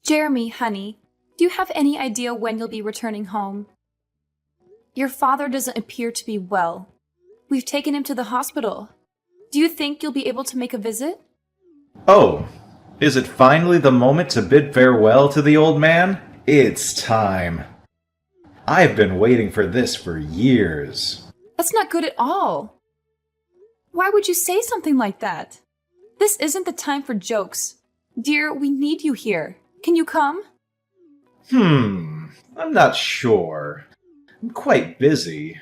Jeremy, honey, do you have any idea when you'll be returning home? Your father doesn't appear to be well. We've taken him to the hospital. Do you think you'll be able to make a visit? Oh, is it finally the moment to bid farewell to the old man? It's time. I've been waiting for this for years. That's not good at all. Why would you say something like that? This isn't the time for jokes. Dear, we need you here. Can you come? I'm not sure. I'm quite busy.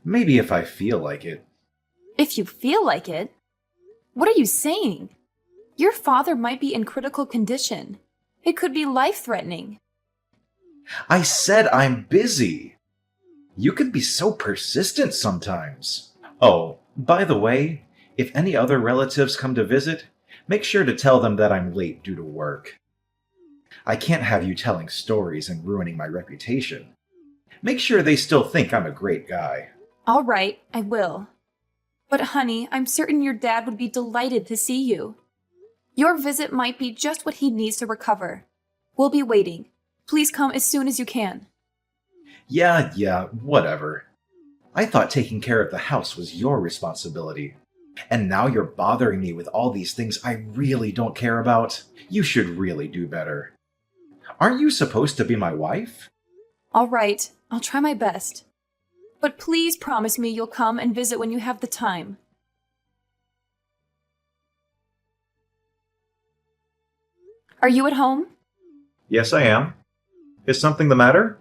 Maybe if I feel like it. If you feel like it? What are you saying? Your father might be in critical condition. It could be life-threatening. I said I'm busy. You can be so persistent sometimes. Oh, by the way, if any other relatives come to visit, make sure to tell them that I'm late due to work. I can't have you telling stories and ruining my reputation. Make sure they still think I'm a great guy. All right, I will. But honey, I'm certain your dad would be delighted to see you. Your visit might be just what he needs to recover. We'll be waiting. Please come as soon as you can. Yeah, whatever. I thought taking care of the house was your responsibility. And now you're bothering me with all these things I really don't care about. You should really do better. Aren't you supposed to be my wife? All right, I'll try my best. But please promise me you'll come and visit when you have the time. Are you at home? Yes, I am. Is something the matter?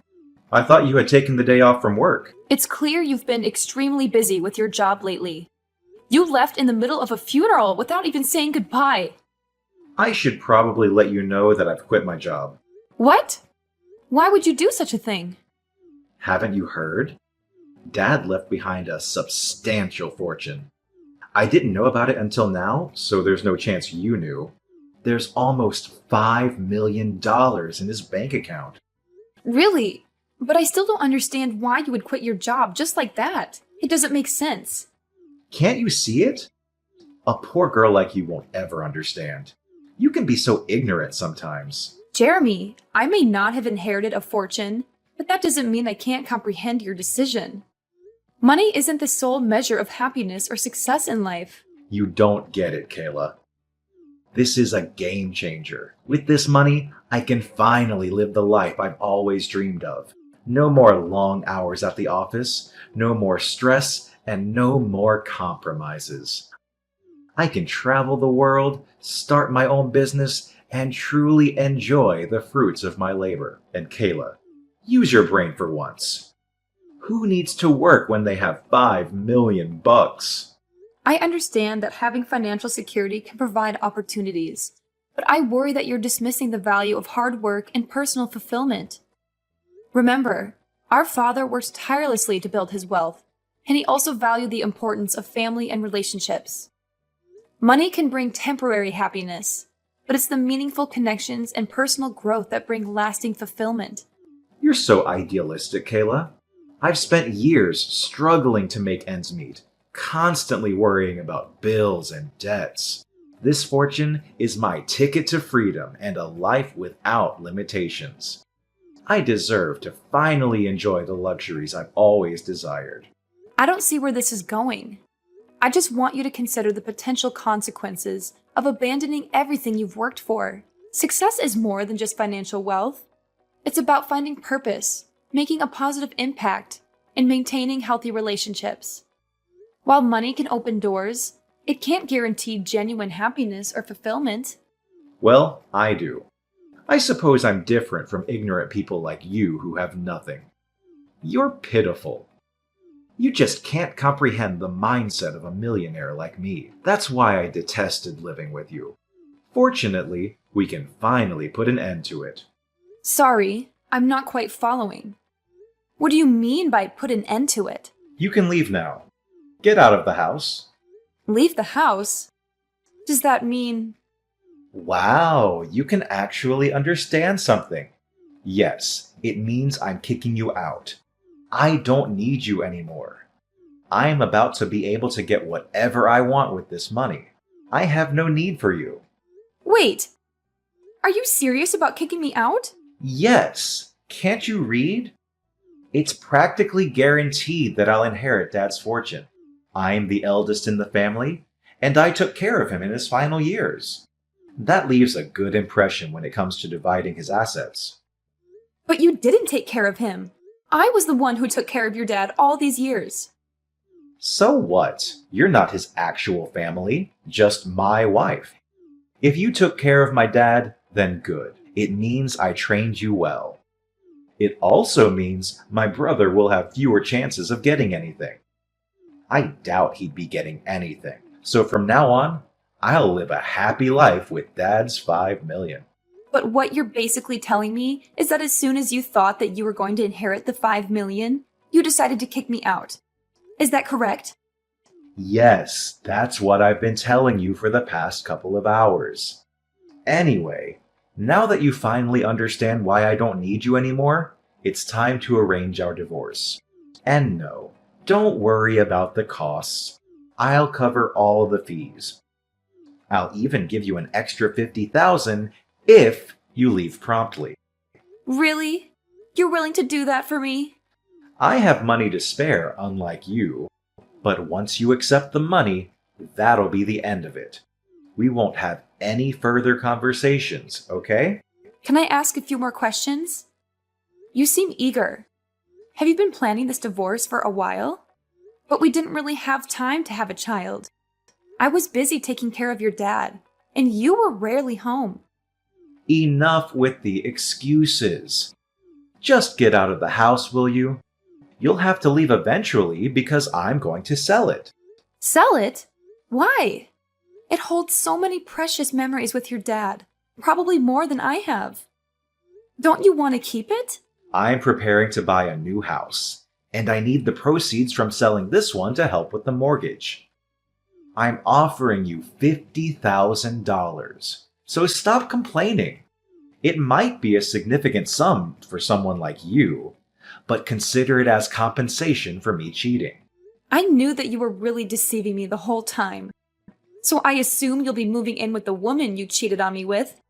I thought you had taken the day off from work. It's clear you've been extremely busy with your job lately. You left in the middle of a funeral without even saying goodbye. I should probably let you know that I've quit my job. What? Why would you do such a thing? Haven't you heard? Dad left behind a substantial fortune. I didn't know about it until now, so there's no chance you knew. There's almost $5 million in his bank account. Really? But I still don't understand why you would quit your job just like that. It doesn't make sense. Can't you see it? A poor girl like you won't ever understand. You can be so ignorant sometimes. Jeremy, I may not have inherited a fortune, but that doesn't mean I can't comprehend your decision. Money isn't the sole measure of happiness or success in life. You don't get it, Kayla. This is a game changer. With this money, I can finally live the life I've always dreamed of. No more long hours at the office, no more stress, and no more compromises. I can travel the world, start my own business, and truly enjoy the fruits of my labor. And Kayla, use your brain for once. Who needs to work when they have $5 million? I understand that having financial security can provide opportunities, but I worry that you're dismissing the value of hard work and personal fulfillment. Remember, our father worked tirelessly to build his wealth, and he also valued the importance of family and relationships. Money can bring temporary happiness, but it's the meaningful connections and personal growth that bring lasting fulfillment. You're so idealistic, Kayla. I've spent years struggling to make ends meet, constantly worrying about bills and debts. This fortune is my ticket to freedom and a life without limitations. I deserve to finally enjoy the luxuries I've always desired. I don't see where this is going. I just want you to consider the potential consequences of abandoning everything you've worked for. Success is more than just financial wealth. It's about finding purpose, making a positive impact, and maintaining healthy relationships. While money can open doors, it can't guarantee genuine happiness or fulfillment. Well, I do. I suppose I'm different from ignorant people like you who have nothing. You're pitiful. You just can't comprehend the mindset of a millionaire like me. That's why I detested living with you. Fortunately, we can finally put an end to it. Sorry, I'm not quite following. What do you mean by put an end to it? You can leave now. Get out of the house. Leave the house? Does that mean... Wow, you can actually understand something. Yes, it means I'm kicking you out. I don't need you anymore. I am about to be able to get whatever I want with this money. I have no need for you. Wait! Are you serious about kicking me out? Yes. Can't you read? It's practically guaranteed that I'll inherit Dad's fortune. I'm the eldest in the family, and I took care of him in his final years. That leaves a good impression when it comes to dividing his assets. But you didn't take care of him. I was the one who took care of your dad all these years. So what? You're not his actual family, just my wife. If you took care of my dad, then good. It means I trained you well. It also means my brother will have fewer chances of getting anything. I doubt he'd be getting anything. So from now on, I'll live a happy life with Dad's 5 million. But what you're basically telling me is that as soon as you thought that you were going to inherit the 5 million, you decided to kick me out. Is that correct? Yes, that's what I've been telling you for the past couple of hours. Anyway, now that you finally understand why I don't need you anymore, it's time to arrange our divorce. And no, don't worry about the costs. I'll cover all the fees. I'll even give you an extra 50,000 if you leave promptly. Really? You're willing to do that for me? I have money to spare, unlike you. But once you accept the money, that'll be the end of it. We won't have any further conversations, okay? Can I ask a few more questions? You seem eager. Have you been planning this divorce for a while? But we didn't really have time to have a child. I was busy taking care of your dad, and you were rarely home. Enough with the excuses. Just get out of the house, will you? You'll have to leave eventually because I'm going to sell it. Sell it? Why? It holds so many precious memories with your dad, probably more than I have. Don't you want to keep it? I'm preparing to buy a new house, and I need the proceeds from selling this one to help with the mortgage. I'm offering you $50,000, so stop complaining. It might be a significant sum for someone like you, but consider it as compensation for me cheating. I knew that you were really deceiving me the whole time. So I assume you'll be moving in with the woman you cheated on me with.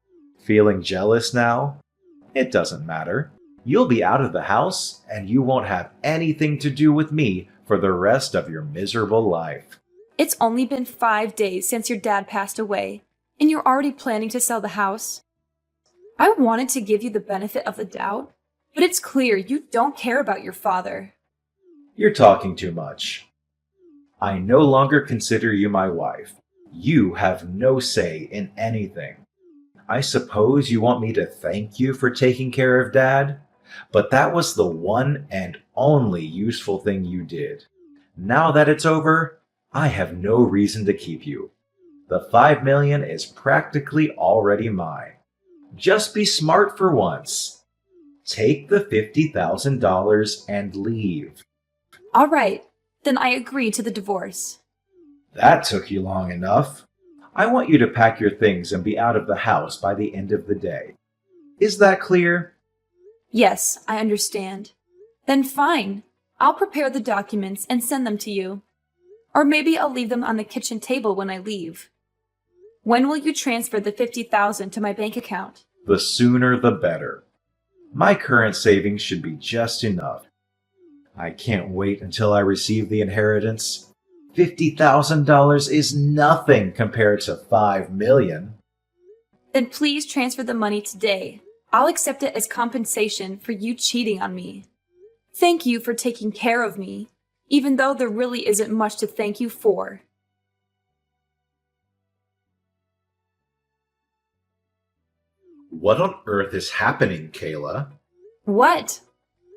Feeling jealous now? It doesn't matter. You'll be out of the house, and you won't have anything to do with me for the rest of your miserable life. It's only been 5 days since your dad passed away, and you're already planning to sell the house. I wanted to give you the benefit of the doubt, but it's clear you don't care about your father. You're talking too much. I no longer consider you my wife. You have no say in anything. I suppose you want me to thank you for taking care of Dad, but that was the one and only useful thing you did. Now that it's over, I have no reason to keep you. The 5 million is practically already mine. Just be smart for once. Take the $50,000 and leave. All right, then I agree to the divorce. That took you long enough. I want you to pack your things and be out of the house by the end of the day. Is that clear? Yes, I understand. Then fine. I'll prepare the documents and send them to you. Or maybe I'll leave them on the kitchen table when I leave. When will you transfer the $50,000 to my bank account? The sooner the better. My current savings should be just enough. I can't wait until I receive the inheritance. $50,000 is nothing compared to 5 million. Then please transfer the money today. I'll accept it as compensation for you cheating on me. Thank you for taking care of me, even though there really isn't much to thank you for. What on earth is happening, Kayla? What?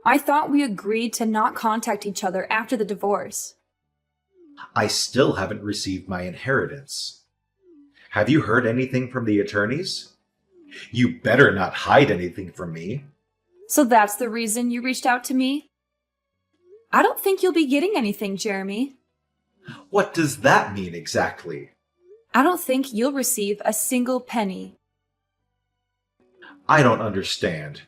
I thought we agreed to not contact each other after the divorce. I still haven't received my inheritance. Have you heard anything from the attorneys? You better not hide anything from me. So that's the reason you reached out to me? I don't think you'll be getting anything, Jeremy. What does that mean exactly? I don't think you'll receive a single penny. I don't understand.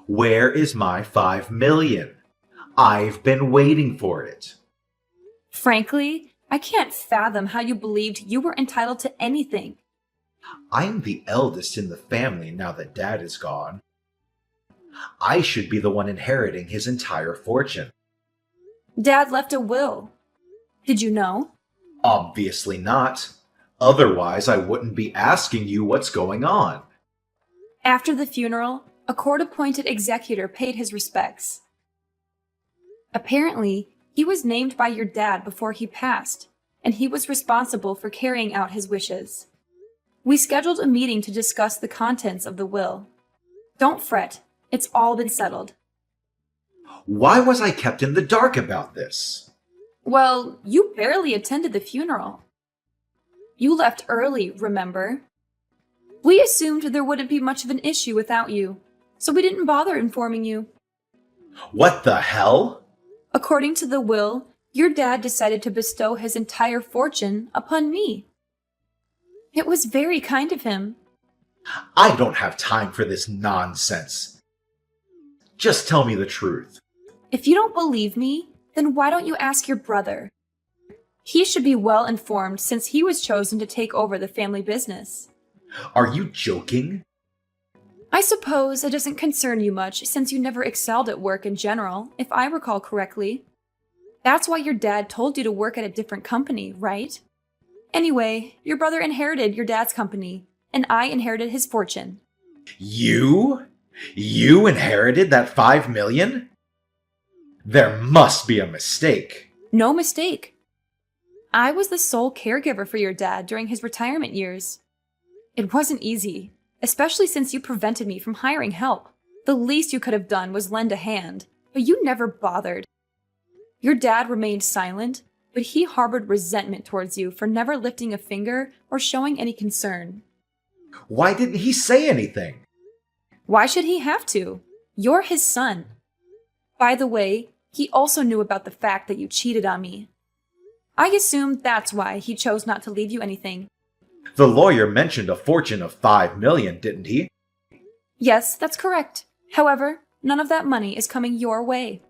Where is my 5 million? I've been waiting for it. Frankly, I can't fathom how you believed you were entitled to anything. I'm the eldest in the family now that Dad is gone. I should be the one inheriting his entire fortune. Dad left a will. Did you know? Obviously not. Otherwise, I wouldn't be asking you what's going on. After the funeral, a court-appointed executor paid his respects. Apparently, he was named by your dad before he passed, and he was responsible for carrying out his wishes. We scheduled a meeting to discuss the contents of the will. Don't fret, it's all been settled. Why was I kept in the dark about this? Well, you barely attended the funeral. You left early, remember? We assumed there wouldn't be much of an issue without you, so we didn't bother informing you. What the hell? According to the will, your dad decided to bestow his entire fortune upon me. It was very kind of him. I don't have time for this nonsense. Just tell me the truth. If you don't believe me, then why don't you ask your brother? He should be well informed since he was chosen to take over the family business. Are you joking? I suppose it doesn't concern you much since you never excelled at work in general, if I recall correctly. That's why your dad told you to work at a different company, right? Anyway, your brother inherited your dad's company, and I inherited his fortune. You? You inherited that 5 million? There must be a mistake. No mistake. I was the sole caregiver for your dad during his retirement years. It wasn't easy, especially since you prevented me from hiring help. The least you could have done was lend a hand, but you never bothered. Your dad remained silent, but he harbored resentment towards you for never lifting a finger or showing any concern. Why didn't he say anything? Why should he have to? You're his son. By the way, he also knew about the fact that you cheated on me. I assumed that's why he chose not to leave you anything. The lawyer mentioned a fortune of 5 million, didn't he? Yes, that's correct. However, none of that money is coming your way.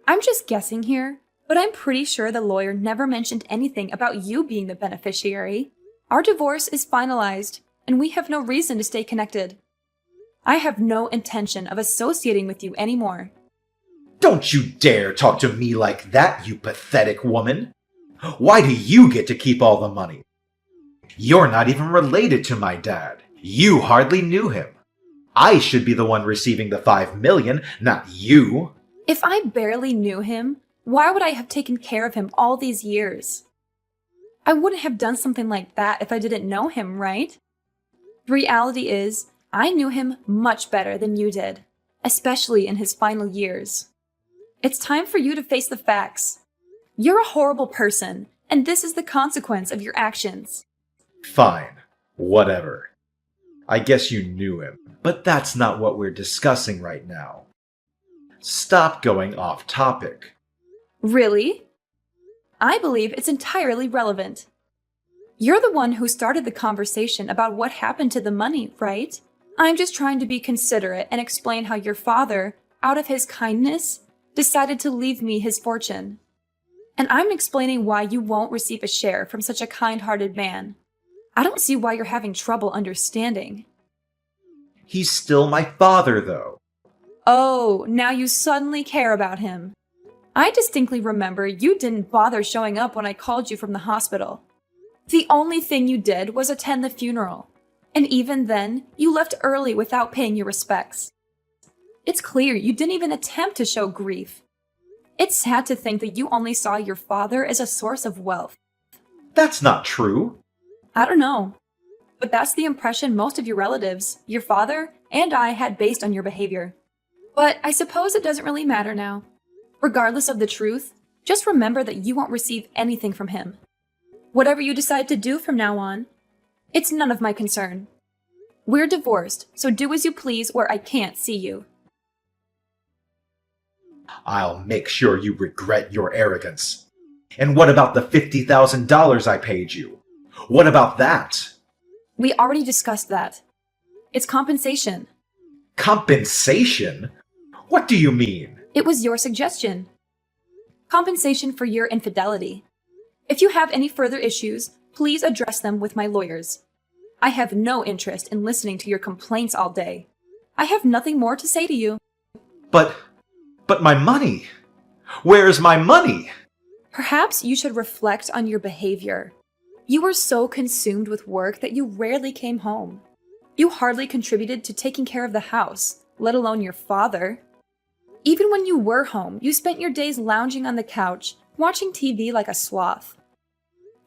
I'm just guessing here, but I'm pretty sure the lawyer never mentioned anything about you being the beneficiary. Our divorce is finalized, and we have no reason to stay connected. I have no intention of associating with you anymore. Don't you dare talk to me like that, you pathetic woman! Why do you get to keep all the money? You're not even related to my dad. You hardly knew him. I should be the one receiving the 5 million, not you. If I barely knew him, why would I have taken care of him all these years? I wouldn't have done something like that if I didn't know him, right? The reality is, I knew him much better than you did, especially in his final years. It's time for you to face the facts. You're a horrible person, and this is the consequence of your actions. Fine. Whatever. I guess you knew him, but that's not what we're discussing right now. Stop going off topic. Really? I believe it's entirely relevant. You're the one who started the conversation about what happened to the money, right? I'm just trying to be considerate and explain how your father, out of his kindness, decided to leave me his fortune. And I'm explaining why you won't receive a share from such a kind-hearted man. I don't see why you're having trouble understanding. He's still my father, though. Oh, now you suddenly care about him. I distinctly remember you didn't bother showing up when I called you from the hospital. The only thing you did was attend the funeral. And even then, you left early without paying your respects. It's clear you didn't even attempt to show grief. It's sad to think that you only saw your father as a source of wealth. That's not true. I don't know. But that's the impression most of your relatives, your father, and I had based on your behavior. But I suppose it doesn't really matter now. Regardless of the truth, just remember that you won't receive anything from him. Whatever you decide to do from now on, it's none of my concern. We're divorced, so do as you please where I can't see you. I'll make sure you regret your arrogance. And what about the $50,000 I paid you? What about that? We already discussed that. It's compensation. Compensation? What do you mean? It was your suggestion. Compensation for your infidelity. If you have any further issues, please address them with my lawyers. I have no interest in listening to your complaints all day. I have nothing more to say to you. But my money! Where's my money? Perhaps you should reflect on your behavior. You were so consumed with work that you rarely came home. You hardly contributed to taking care of the house, let alone your father. Even when you were home, you spent your days lounging on the couch, watching TV like a sloth.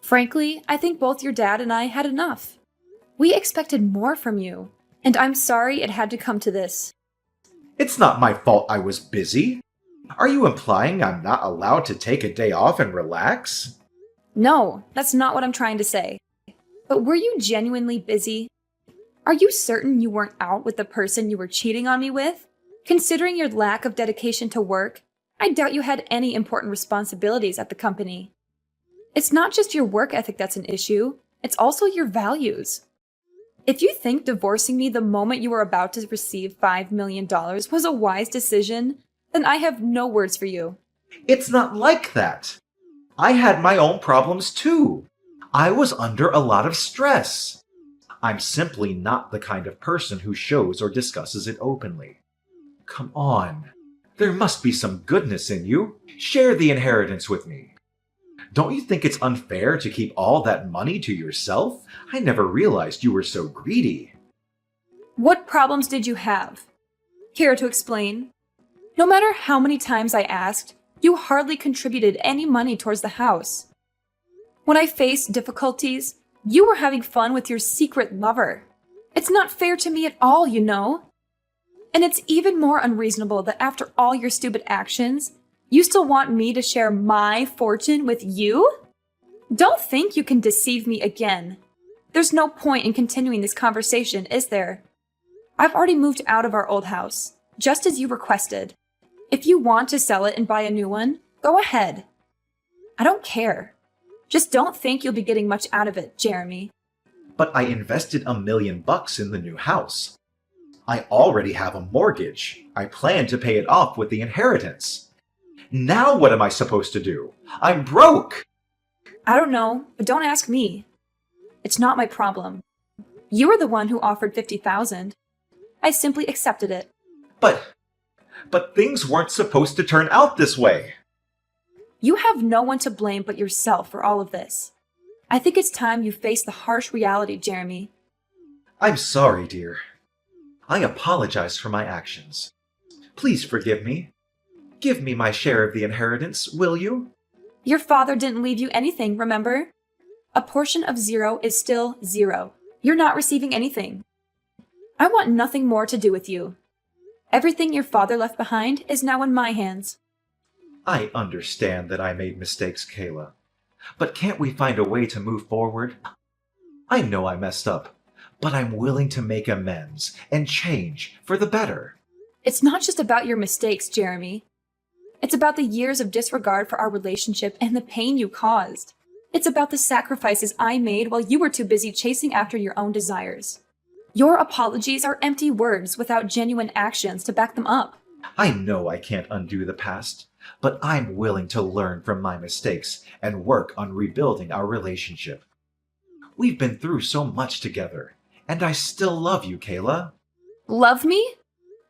Frankly, I think both your dad and I had enough. We expected more from you, and I'm sorry it had to come to this. It's not my fault I was busy. Are you implying I'm not allowed to take a day off and relax? No, that's not what I'm trying to say. But were you genuinely busy? Are you certain you weren't out with the person you were cheating on me with? Considering your lack of dedication to work, I doubt you had any important responsibilities at the company. It's not just your work ethic that's an issue, it's also your values. If you think divorcing me the moment you were about to receive $5 million was a wise decision, then I have no words for you. It's not like that. I had my own problems too. I was under a lot of stress. I'm simply not the kind of person who shows or discusses it openly. Come on. There must be some goodness in you. Share the inheritance with me. Don't you think it's unfair to keep all that money to yourself? I never realized you were so greedy. What problems did you have? Care to explain? No matter how many times I asked, you hardly contributed any money towards the house. When I faced difficulties, you were having fun with your secret lover. It's not fair to me at all, you know. And it's even more unreasonable that after all your stupid actions, you still want me to share my fortune with you? Don't think you can deceive me again. There's no point in continuing this conversation, is there? I've already moved out of our old house, just as you requested. If you want to sell it and buy a new one, go ahead. I don't care. Just don't think you'll be getting much out of it, Jeremy. But I invested $1 million in the new house. I already have a mortgage. I plan to pay it off with the inheritance. Now what am I supposed to do? I'm broke! I don't know, but don't ask me. It's not my problem. You were the one who offered $50,000. I simply accepted it. But things weren't supposed to turn out this way. You have no one to blame but yourself for all of this. I think it's time you face the harsh reality, Jeremy. I'm sorry, dear. I apologize for my actions. Please forgive me. Give me my share of the inheritance, will you? Your father didn't leave you anything, remember? A portion of 0 is still 0. You're not receiving anything. I want nothing more to do with you. Everything your father left behind is now in my hands. I understand that I made mistakes, Kayla. But can't we find a way to move forward? I know I messed up, but I'm willing to make amends and change for the better. It's not just about your mistakes, Jeremy. It's about the years of disregard for our relationship and the pain you caused. It's about the sacrifices I made while you were too busy chasing after your own desires. Your apologies are empty words without genuine actions to back them up. I know I can't undo the past, but I'm willing to learn from my mistakes and work on rebuilding our relationship. We've been through so much together, and I still love you, Kayla. Love me?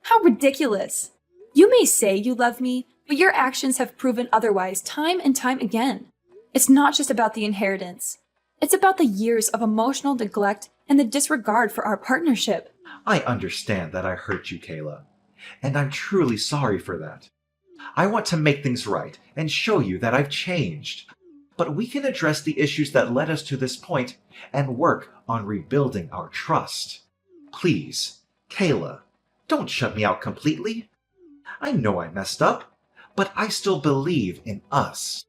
How ridiculous. You may say you love me, but your actions have proven otherwise time and time again. It's not just about the inheritance. It's about the years of emotional neglect and the disregard for our partnership. I understand that I hurt you, Kayla, and I'm truly sorry for that. I want to make things right and show you that I've changed. But we can address the issues that led us to this point and work on rebuilding our trust. Please, Kayla, don't shut me out completely. I know I messed up, but I still believe in us.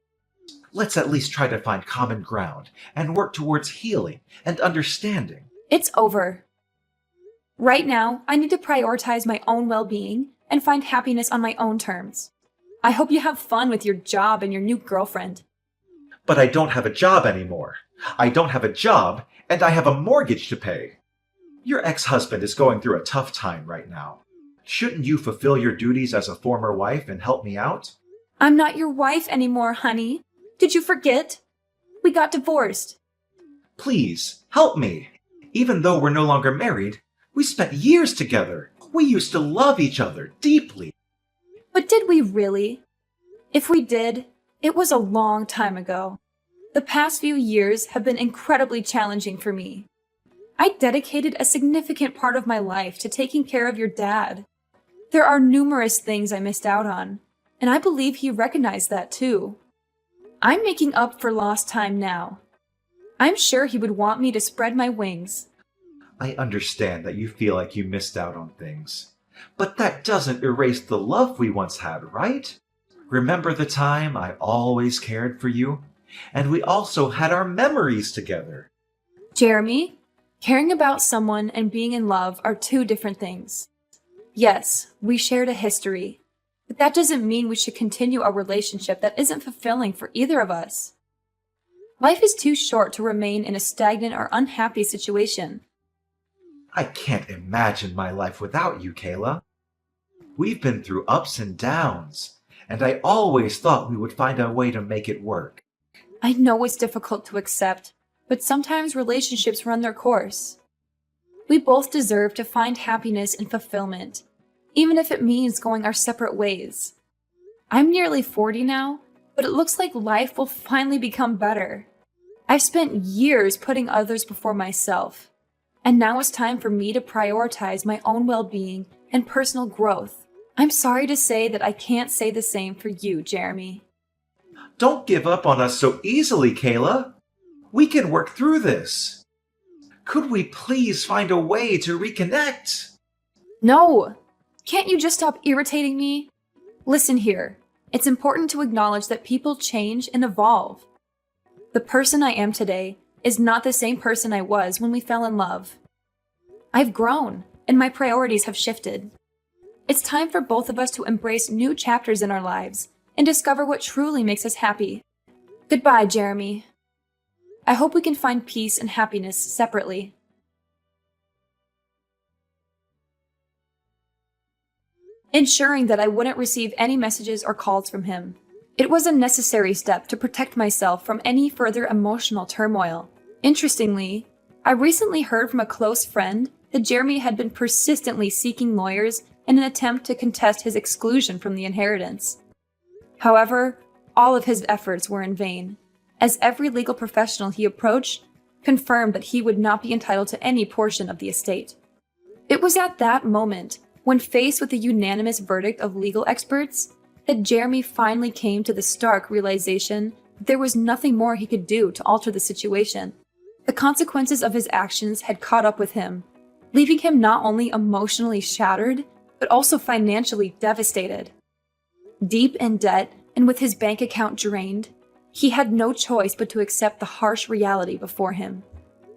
Let's at least try to find common ground and work towards healing and understanding. It's over. Right now, I need to prioritize my own well-being and find happiness on my own terms. I hope you have fun with your job and your new girlfriend. But I don't have a job anymore. I don't have a job, and I have a mortgage to pay. Your ex-husband is going through a tough time right now. Shouldn't you fulfill your duties as a former wife and help me out? I'm not your wife anymore, honey. Did you forget? We got divorced. Please, help me. Even though we're no longer married, we spent years together. We used to love each other deeply. But did we really? If we did, it was a long time ago. The past few years have been incredibly challenging for me. I dedicated a significant part of my life to taking care of your dad. There are numerous things I missed out on, and I believe he recognized that too. I'm making up for lost time now. I'm sure he would want me to spread my wings. I understand that you feel like you missed out on things. But that doesn't erase the love we once had, right? Remember the time I always cared for you? And we also had our memories together. Jeremy, caring about someone and being in love are two different things. Yes, we shared a history, but that doesn't mean we should continue a relationship that isn't fulfilling for either of us. Life is too short to remain in a stagnant or unhappy situation. I can't imagine my life without you, Kayla. We've been through ups and downs, and I always thought we would find a way to make it work. I know it's difficult to accept, but sometimes relationships run their course. We both deserve to find happiness and fulfillment, even if it means going our separate ways. I'm nearly 40 now, but it looks like life will finally become better. I've spent years putting others before myself, and now it's time for me to prioritize my own well-being and personal growth. I'm sorry to say that I can't say the same for you, Jeremy. Don't give up on us so easily, Kayla. We can work through this. Could we please find a way to reconnect? No! Can't you just stop irritating me? Listen here. It's important to acknowledge that people change and evolve. The person I am today is not the same person I was when we fell in love. I've grown, and my priorities have shifted. It's time for both of us to embrace new chapters in our lives and discover what truly makes us happy. Goodbye, Jeremy. I hope we can find peace and happiness separately. Ensuring that I wouldn't receive any messages or calls from him. It was a necessary step to protect myself from any further emotional turmoil. Interestingly, I recently heard from a close friend that Jeremy had been persistently seeking lawyers in an attempt to contest his exclusion from the inheritance. However, all of his efforts were in vain, as every legal professional he approached confirmed that he would not be entitled to any portion of the estate. It was at that moment, when faced with the unanimous verdict of legal experts, that Jeremy finally came to the stark realization that there was nothing more he could do to alter the situation. The consequences of his actions had caught up with him, leaving him not only emotionally shattered, but also financially devastated. Deep in debt and with his bank account drained, he had no choice but to accept the harsh reality before him.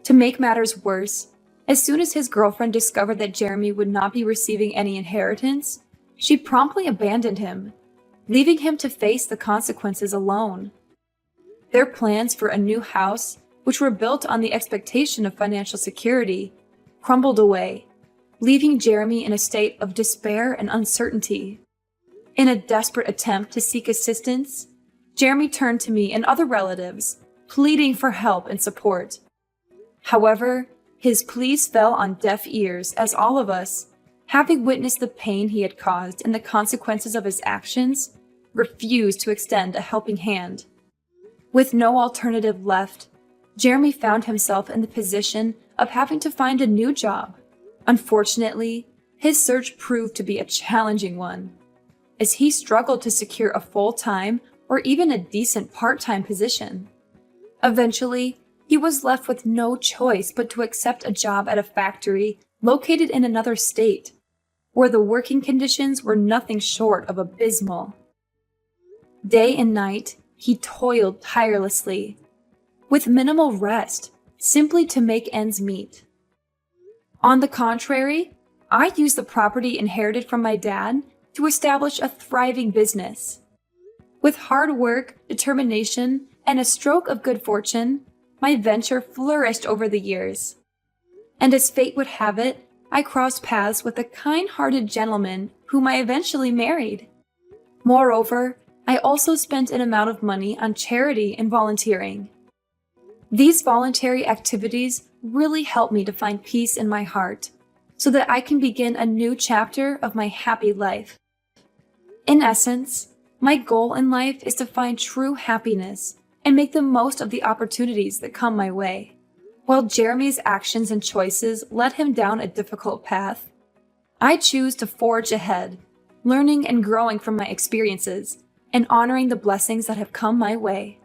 To make matters worse, as soon as his girlfriend discovered that Jeremy would not be receiving any inheritance, she promptly abandoned him, leaving him to face the consequences alone. Their plans for a new house, which were built on the expectation of financial security, crumbled away, leaving Jeremy in a state of despair and uncertainty. In a desperate attempt to seek assistance, Jeremy turned to me and other relatives, pleading for help and support. However, his pleas fell on deaf ears as all of us, having witnessed the pain he had caused and the consequences of his actions, refused to extend a helping hand. With no alternative left, Jeremy found himself in the position of having to find a new job. Unfortunately, his search proved to be a challenging one, as he struggled to secure a full-time or even a decent part-time position. Eventually, he was left with no choice but to accept a job at a factory located in another state, where the working conditions were nothing short of abysmal. Day and night, he toiled tirelessly, with minimal rest, simply to make ends meet. On the contrary, I used the property inherited from my dad to establish a thriving business. With hard work, determination, and a stroke of good fortune, my venture flourished over the years. And as fate would have it, I crossed paths with a kind-hearted gentleman whom I eventually married. Moreover, I also spent an amount of money on charity and volunteering. These voluntary activities really helped me to find peace in my heart so that I can begin a new chapter of my happy life. In essence, my goal in life is to find true happiness and make the most of the opportunities that come my way. While Jeremy's actions and choices led him down a difficult path, I choose to forge ahead, learning and growing from my experiences and honoring the blessings that have come my way.